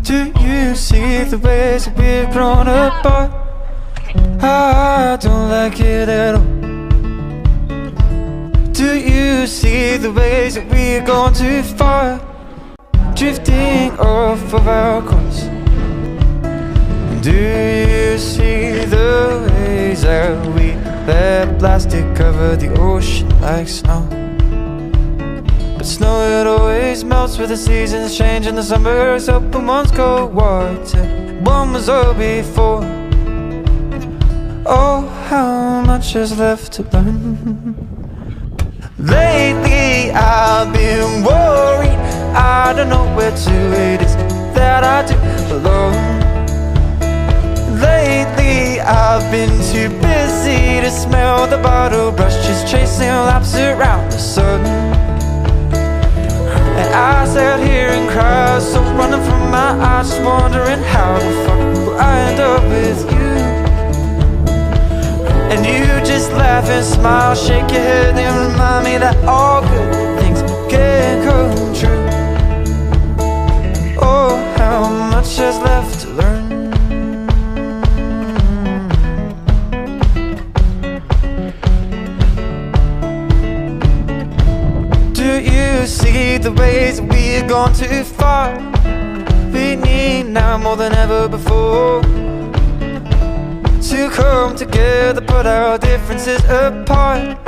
Do you see the ways that we've grown apart? I don't like it at all. Do you see the ways that we've gone too far, drifting off of our course? Do you see the ways that we let plastic cover the ocean like snow? But snow, it always melts with the seasons change, and the summers up and one's cold water. One was all before. Oh, how much is left to learn? Lately I've been worried, I don't know where to, it is that I do belong. Lately I've been too busy to smell the bottle brush, just chasing laps around the sun. And I sat here and cried, so running from my eyes, just wondering how the fuck will I end up with you? And you just laugh and smile, shake your head and remind me that all good things can come true. Oh, how much is left to learn? Do you see the ways that we've gone too far? We need now more than ever before to come together, put our differences apart,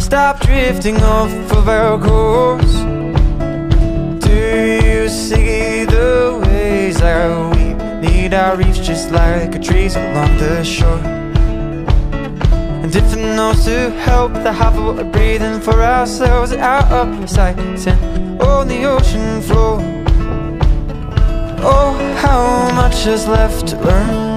stop drifting off of our course. Do you see the ways that we need our reefs just like trees along the shore? And different notes to help the half of what we're breathing for ourselves, out of sight and on the ocean floor. Oh, how much is left to learn?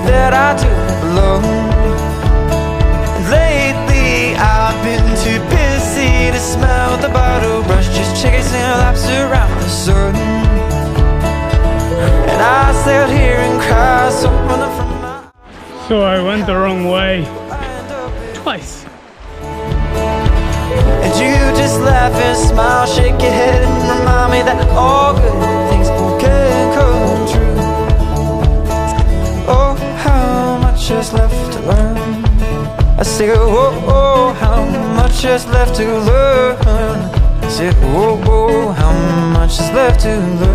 That I do belong. Lately I've been too busy to smell the bottle brush, just chasing laps around the sun. And I sat here and cried, so running from my... So I went the wrong way twice. And you just laugh and smile, shake your head and remind me that all good things can come true. Oh, how much is left to learn? I say, oh, oh, how much is left to learn? I say, oh, oh, how much is left to learn?